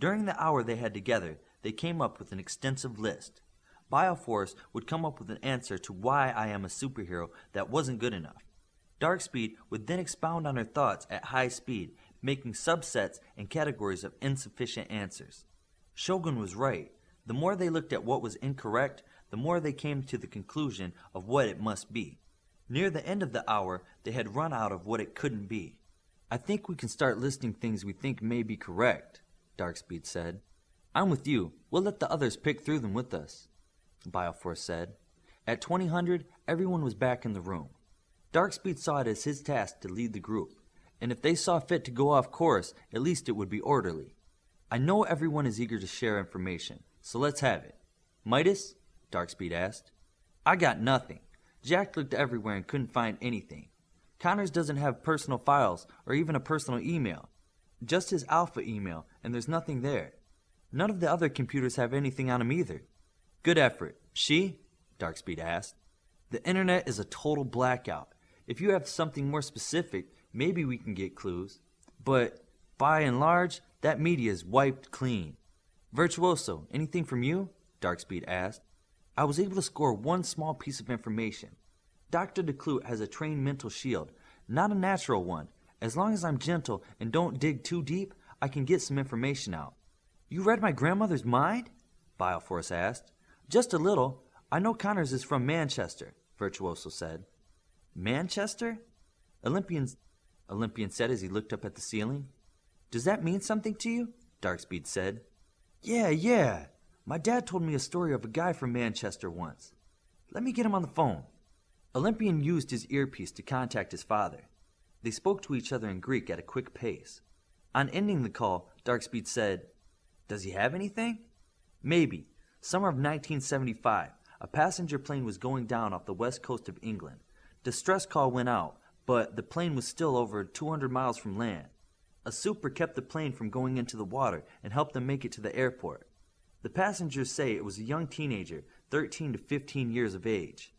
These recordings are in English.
During the hour they had together, they came up with an extensive list. Bioforce would come up with an answer to why I am a superhero that wasn't good enough. Darkspeed would then expound on her thoughts at high speed, making subsets and categories of insufficient answers. Shogun was right. The more they looked at what was incorrect, the more they came to the conclusion of what it must be. Near the end of the hour, they had run out of what it couldn't be. I think we can start listing things we think may be correct, Darkspeed said. I'm with you. We'll let the others pick through them with us, Bioforce said. At 2000, everyone was back in the room. Darkspeed saw it as his task to lead the group, and if they saw fit to go off course, at least it would be orderly. I know everyone is eager to share information, so let's have it. Midas? Darkspeed asked. I got nothing. Jack looked everywhere and couldn't find anything. Connors doesn't have personal files or even a personal email. Just his alpha email, and there's nothing there. None of the other computers have anything on him either. Good effort. She? Darkspeed asked. The internet is a total blackout. If you have something more specific, maybe we can get clues. But, by and large, that media is wiped clean. Virtuoso, anything from you? Darkspeed asked. I was able to score one small piece of information. Dr. DeClute has a trained mental shield, not a natural one. As long as I'm gentle and don't dig too deep, I can get some information out. You read my grandmother's mind? Bioforce asked. Just a little. I know Connors is from Manchester, Virtuoso said. Manchester? Olympian said as he looked up at the ceiling. Does that mean something to you? Darkspeed said. Yeah. My dad told me a story of a guy from Manchester once. Let me get him on the phone. Olympian used his earpiece to contact his father. They spoke to each other in Greek at a quick pace. On ending the call, Darkspeed said, Does he have anything? Maybe. Summer of 1975, a passenger plane was going down off the west coast of England. Distress call went out, but the plane was still over 200 miles from land. A super kept the plane from going into the water and helped them make it to the airport. The passengers say it was a young teenager, 13 to 15 years of age.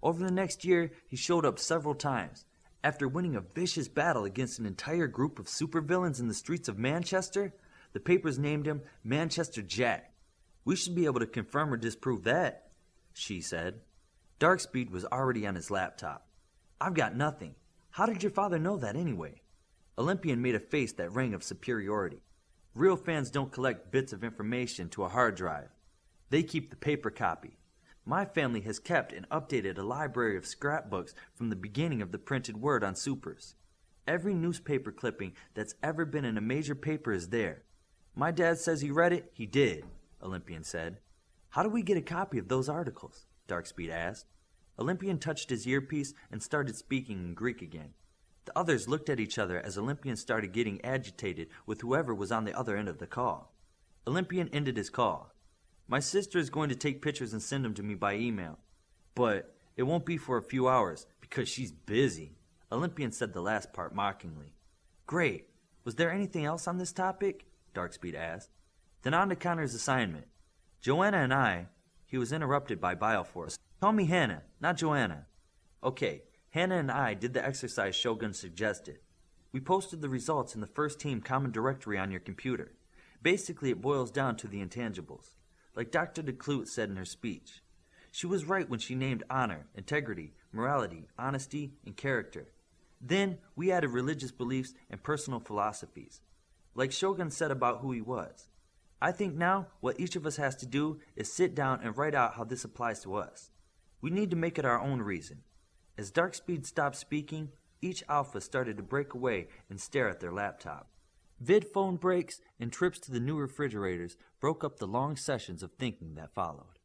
Over the next year, he showed up several times. After winning a vicious battle against an entire group of supervillains in the streets of Manchester, the papers named him Manchester Jack. We should be able to confirm or disprove that, she said. Darkspeed was already on his laptop. I've got nothing. How did your father know that anyway? Olympian made a face that rang of superiority. Real fans don't collect bits of information to a hard drive. They keep the paper copy. My family has kept and updated a library of scrapbooks from the beginning of the printed word on supers. Every newspaper clipping that's ever been in a major paper is there. My dad says he read it. He did, Olympian said. How do we get a copy of those articles? Darkspeed asked. Olympian touched his earpiece and started speaking in Greek again. The others looked at each other as Olympian started getting agitated with whoever was on the other end of the call. Olympian ended his call. My sister is going to take pictures and send them to me by email. But it won't be for a few hours because she's busy. Olympian said the last part mockingly. Great. Was there anything else on this topic? Darkspeed asked. Then on to Connor's assignment. Joanna and I... He was interrupted by Bioforce. Call me Hannah, not Joanna. Okay, Hannah and I did the exercise Shogun suggested. We posted the results in the first team common directory on your computer. Basically, it boils down to the intangibles. Like Dr. DeClute said in her speech. She was right when she named honor, integrity, morality, honesty, and character. Then, we added religious beliefs and personal philosophies. Like Shogun said about who he was. I think now, what each of us has to do is sit down and write out how this applies to us. We need to make it our own reason. As Darkspeed stopped speaking, each alpha started to break away and stare at their laptop. Vid phone breaks and trips to the new refrigerators broke up the long sessions of thinking that followed.